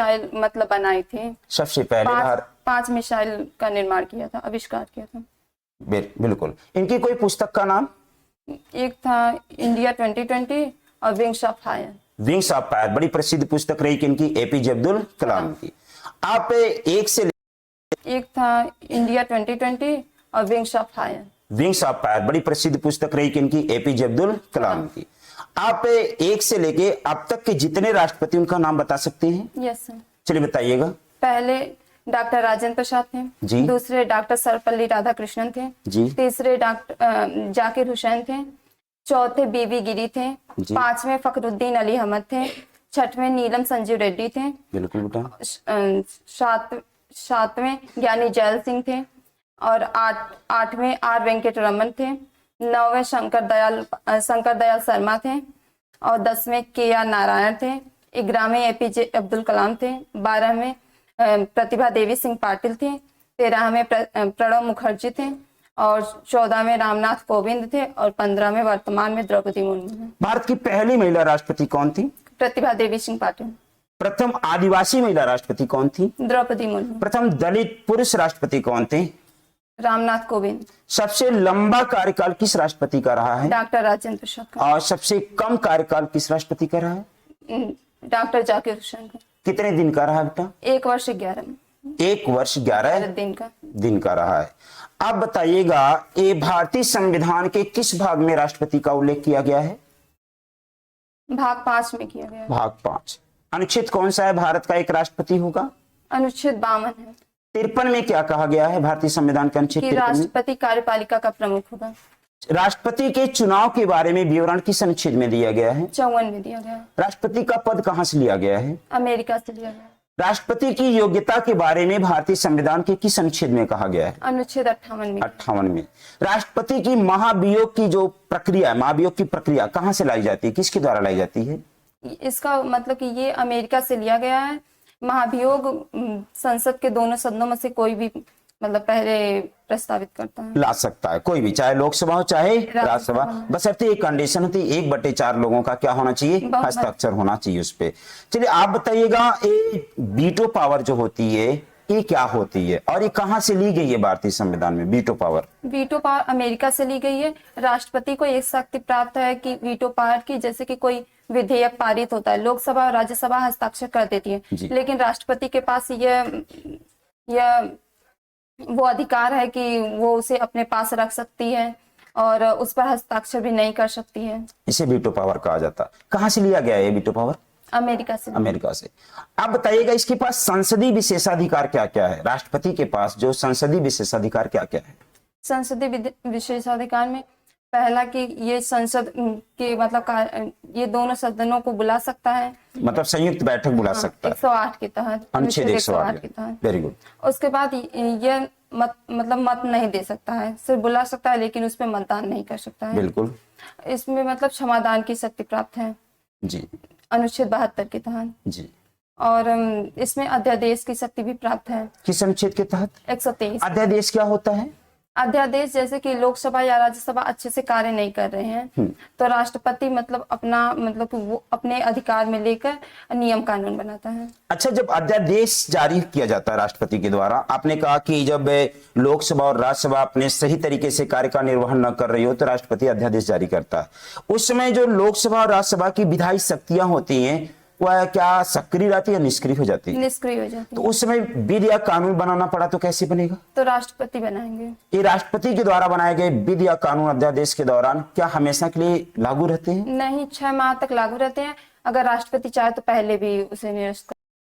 Missile मतलब बनाई थी। सबसे पहले पांच मिसाइल का निर्माण किया था, आविष्कार किया था। बिल्कुल। इनकी कोई पुस्तक का नाम? एक था इंडिया 2020 और wings of fire. Wings of fire बड़ी प्रसिद्ध पुस्तक रही किनकी? एपीजे अब्दुल कलाम की। आप एक था इंडिया 2020 और wings of fire. Wings of fire बड़ी प्रसिद्ध पुस्तक रही किनकी? एपीजे अब्दुल कलाम की। आप 1 से लेके अब तक के जितने राष्ट्रपति उनका नाम बता सकते हैं? Yes sir. चलिए बताइएगा। पहले डॉक्टर राजेंद्र प्रसाद थे जी। दूसरे डॉक्टर सर्वपल्ली राधाकृष्णन थे जी। तीसरे डॉक्टर जाकिर हुसैन थे। चौथे बीवी गिरी थे। पांचवें फखरुद्दीन अली अहमद थे। छठवें नीलम संजीव रेड्डी थे। बिल्कुल बेटा। सातवें ज्ञानी जैल सिंह थे और आठवें आर वेंकट रमन थे। नौवें शंकर दयाल शर्मा थे और 10वें के आर नारायण थे। 11वें एपीजे अब्दुल कलाम थे। 12वें प्रतिभा देवी सिंह पाटिल थे। 13वें प्रणब मुखर्जी थे और 14वें रामनाथ कोविंद थे और 15वें वर्तमान में द्रौपदी मुर्मू। भारत की पहली महिला राष्ट्रपति कौन थी? प्रतिभा देवी सिंह पाटिल। प्रथम आदिवासी महिला राष्ट्रपति कौन थी? द्रौपदी मुर्मू। प्रथम दलित पुरुष राष्ट्रपति कौन थे? रामनाथ कोविंद। सबसे लंबा कार्यकाल किस राष्ट्रपति का रहा है? डॉक्टर राजेंद्र प्रसाद। और सबसे कम कार्यकाल किस राष्ट्रपति का रहा है? डॉक्टर जाकिर हुसैन का। कितने दिन का रहा बेटा? 1 वर्ष 11 दिन का रहा है। आप बताइएगा, ये भारतीय संविधान के किस भाग में राष्ट्रपति का उल्लेख किया गया है? भाग 5 में किया गया है। भाग 5। अनुच्छेद कौन सा है भारत का एक राष्ट्रपति होगा? अनुच्छेद 52 है। 53 में क्या कहा गया है भारतीय संविधान के अनुच्छेद 53 में? राष्ट्रपति कार्यपालिका का प्रमुख होगा। राष्ट्रपति के चुनाव के बारे में विवरण किस अनुच्छेद में दिया गया है? 54 में दिया गया। राष्ट्रपति का पद कहां से लिया गया है? अमेरिका से लिया गया। राष्ट्रपति की योग्यता के बारे में भारतीय संविधान के किस अनुच्छेद में कहा गया है? अनुच्छेद 58 में। 58 में। राष्ट्रपति की महाभियोग की जो प्रक्रिया है, महाभियोग की प्रक्रिया कहां से लाई जाती है, किसके द्वारा लाई जाती है? इसका मतलब कि ये अमेरिका से लिया गया है। महाभियोग संसद के दोनों सदनों में से कोई भी मतलब पहले प्रस्तावित करता है, ला सकता है कोई भी, चाहे लोकसभा हो चाहे राज्यसभा, बशर्ते एक कंडीशन होती है 1/4 लोगों का क्या होना चाहिए? हस्ताक्षर होना चाहिए उस पे। चलिए आप बताइएगा, ये वीटो पावर जो होती है ये क्या होती है और ये कहां से ली गई है भारतीय संविधान में? वीटो पावर अमेरिका से ली गई है। राष्ट्रपति को एक शक्ति प्राप्त है कि वीटो पावर की, जैसे कि कोई विधेयक पारित होता है, लोकसभा और राज्यसभा हस्ताक्षर कर देती है, लेकिन राष्ट्रपति के पास यह वो अधिकार है कि वो उसे अपने पास रख सकती है और उस पर हस्ताक्षर भी नहीं कर सकती है। इसे वीटो पावर कहा जाता है। कहां से लिया गया है वीटो पावर? अमेरिका से। अमेरिका से। आप बताइएगा, इसके पास संसदीय विशेषाधिकार क्या क्या है? राष्ट्रपति के पास जो संसदीय विशेषाधिकार क्या क्या है? संसदीय विशेषाधिकार में पहला कि ये संसद के मतलब ये दोनों सदनों को बुला सकता है, मतलब संयुक्त बैठक बुला सकता है 108 के तहत, अनुच्छेद 108 के तहत। Very good. उसके बाद ये मत नहीं दे सकता है, सिर्फ बुला सकता है लेकिन उस पर मतदान नहीं कर सकता है। बिल्कुल। इसमें मतलब क्षमादान की शक्ति प्राप्त है जी, अनुच्छेद 72 के तहत जी। और इसमें अध्यादेश की शक्ति भी प्राप्त है। किस अनुच्छेद के तहत? 123। अध्यादेश क्या होता है? अध्यादेश जैसे कि लोकसभा या राज्यसभा अच्छे से कार्य नहीं कर रहे हैं तो राष्ट्रपति मतलब वो अपने अधिकार में लेकर नियम कानून बनाता है। अच्छा, जब अध्यादेश जारी किया जाता है राष्ट्रपति के द्वारा, आपने कहा कि जब लोकसभा और राज्यसभा अपने सही तरीके से कार्य का निर्वहन न कर रही हो तो राष्ट्रपति अध्यादेश जारी करता है। उस समय जो लोकसभा और राज्यसभा की विधायी शक्तियां होती हैं वह क्या सक्रिय रहती है या निष्क्रिय हो जाती है? निष्क्रिय हो जाती है। तो उस समय विधि या कानून बनाना पड़ा तो कैसे बनेगा? तो राष्ट्रपति बनाएंगे। ये राष्ट्रपति के द्वारा बनाए गए विधि या कानून अध्यादेश के दौरान क्या हमेशा के लिए लागू रहते हैं? नहीं, 6 माह तक लागू रहते हैं। अगर राष्ट्रपति चाहे तो पहले भी उसे निरस्त